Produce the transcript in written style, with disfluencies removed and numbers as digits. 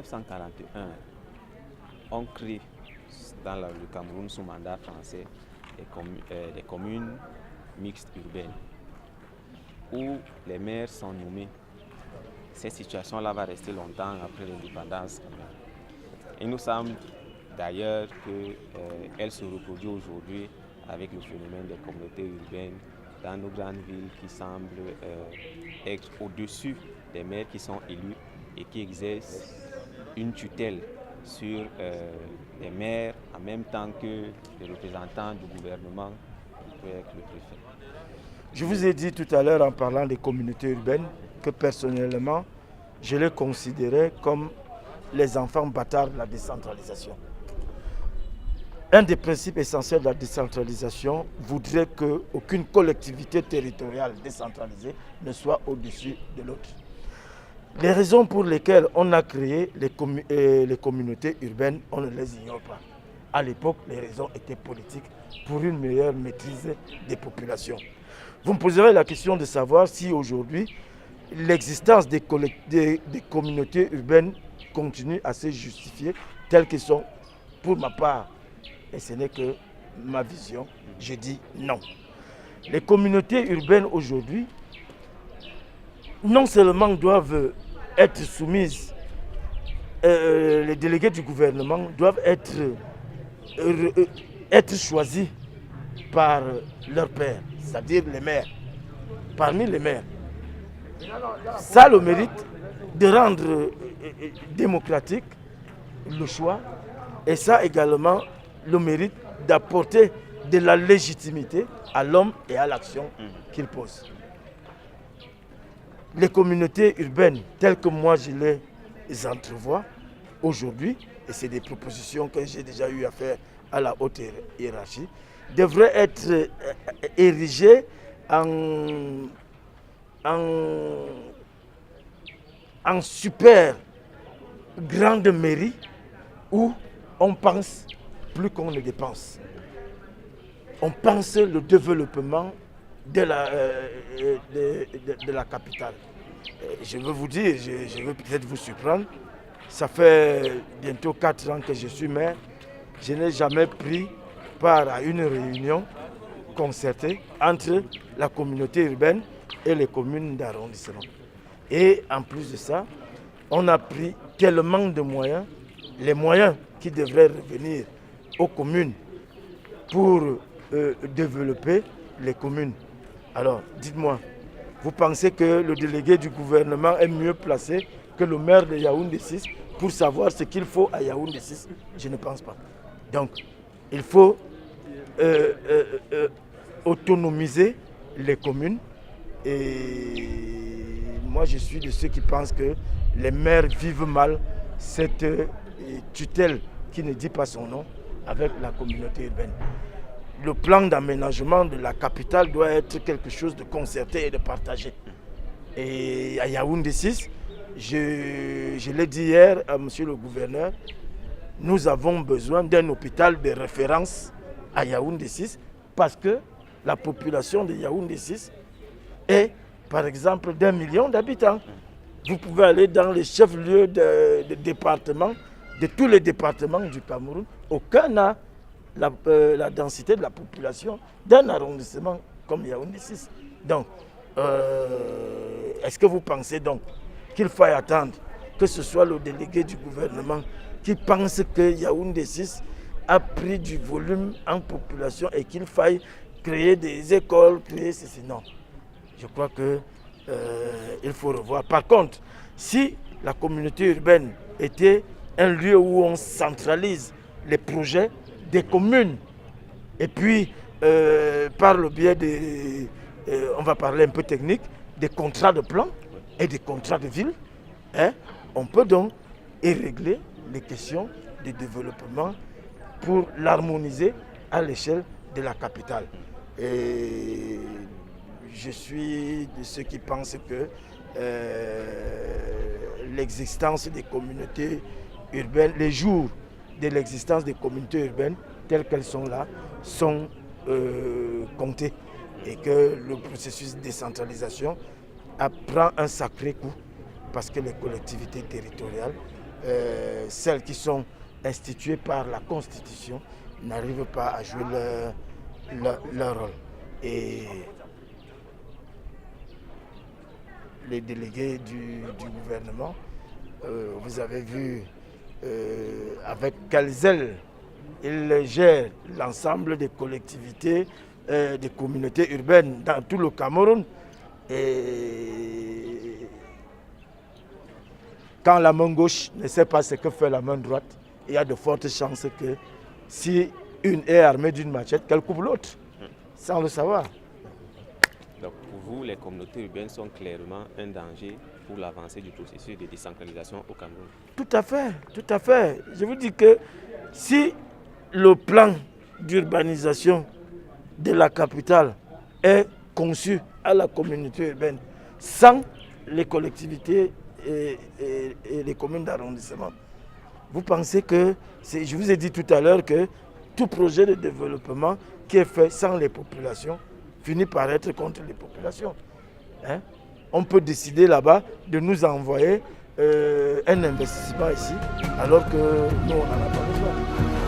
1941, on crée dans le Cameroun sous mandat français des communes mixtes urbaines où les maires sont nommés. Cette situation-là va rester longtemps après l'indépendance. Il nous semble d'ailleurs qu'elle se reproduit aujourd'hui avec le phénomène des communautés urbaines dans nos grandes villes qui semblent être au-dessus des maires qui sont élus et qui exercent une tutelle sur les maires en même temps que les représentants du gouvernement, qui peut être le préfet. Je vous ai dit tout à l'heure en parlant des communautés urbaines que personnellement, je les considérais comme les enfants bâtards de la décentralisation. Un des principes essentiels de la décentralisation voudrait qu'aucune collectivité territoriale décentralisée ne soit au-dessus de l'autre. Les raisons pour lesquelles on a créé les communautés urbaines, on ne les ignore pas. À l'époque, les raisons étaient politiques pour une meilleure maîtrise des populations. Vous me poserez la question de savoir si aujourd'hui, l'existence des communautés urbaines continue à se justifier telles qu'elles sont. Pour ma part, et ce n'est que ma vision, je dis non. Les communautés urbaines aujourd'hui, non seulement doivent être soumises, les délégués du gouvernement doivent être choisis par leurs pairs, c'est-à-dire les maires, parmi les maires. Ça a le mérite de rendre démocratique le choix et ça également le mérite d'apporter de la légitimité à l'homme et à l'action qu'il pose. Les communautés urbaines, telles que moi je les entrevois aujourd'hui, et c'est des propositions que j'ai déjà eu à faire à la haute hiérarchie, devraient être érigées en super grande mairie où on pense plus qu'on ne dépense. On pense le développement de la capitale. Je veux vous dire, je veux peut-être vous surprendre, ça fait bientôt 4 ans que je suis maire, je n'ai jamais pris part à une réunion concertée entre la communauté urbaine et les communes d'arrondissement. Et en plus de ça, on a pris tellement de moyens, les moyens qui devraient revenir aux communes pour développer les communes. Alors, dites-moi, vous pensez que le délégué du gouvernement est mieux placé que le maire de Yaoundé 6 pour savoir ce qu'il faut à Yaoundé 6? Je ne pense pas. Donc, il faut autonomiser les communes. Et moi, je suis de ceux qui pensent que les maires vivent mal cette tutelle qui ne dit pas son nom avec la communauté urbaine. Le plan d'aménagement de la capitale doit être quelque chose de concerté et de partagé. Et à Yaoundé 6, je l'ai dit hier à monsieur le gouverneur, nous avons besoin d'un hôpital de référence à Yaoundé 6 parce que la population de Yaoundé 6 est, par exemple, d'1 million d'habitants. Vous pouvez aller dans les chefs-lieux de départements, de tous les départements du Cameroun, aucun n'a la densité de la population d'un arrondissement comme Yaoundé 6. Donc, est-ce que vous pensez donc qu'il faille attendre que ce soit le délégué du gouvernement qui pense que Yaoundé 6 a pris du volume en population et qu'il faille créer des écoles, créer ceci? Non. Je crois qu'il faut revoir. Par contre, si la communauté urbaine était un lieu où on centralise les projets des communes et puis par le biais des, on va parler un peu technique, des contrats de plan et des contrats de ville, hein, on peut donc régler les questions de développement pour l'harmoniser à l'échelle de la capitale. Et je suis de ceux qui pensent que l'existence des communautés urbaines, les jours de l'existence des communautés urbaines telles qu'elles sont là, sont comptés. Et que le processus de décentralisation prend un sacré coup parce que les collectivités territoriales celles qui sont instituées par la Constitution n'arrivent pas à jouer leur rôle. Et les délégués du gouvernement, vous avez vu avec quel zèle ils gèrent l'ensemble des collectivités, des communautés urbaines dans tout le Cameroun. Et quand la main gauche ne sait pas ce que fait la main droite, il y a de fortes chances que si une est armée d'une machette, qu'elle coupe l'autre, sans le savoir. Donc pour vous, les communautés urbaines sont clairement un danger pour l'avancée du processus de décentralisation au Cameroun? Tout à fait, tout à fait. Je vous dis que si le plan d'urbanisation de la capitale est conçu à la communauté urbaine sans les collectivités et les communes d'arrondissement, vous pensez que, je vous ai dit tout à l'heure que tout projet de développement qui est fait sans les populations finit par être contre les populations. Hein? On peut décider là-bas de nous envoyer un investissement ici, alors que nous, on n'en a pas besoin.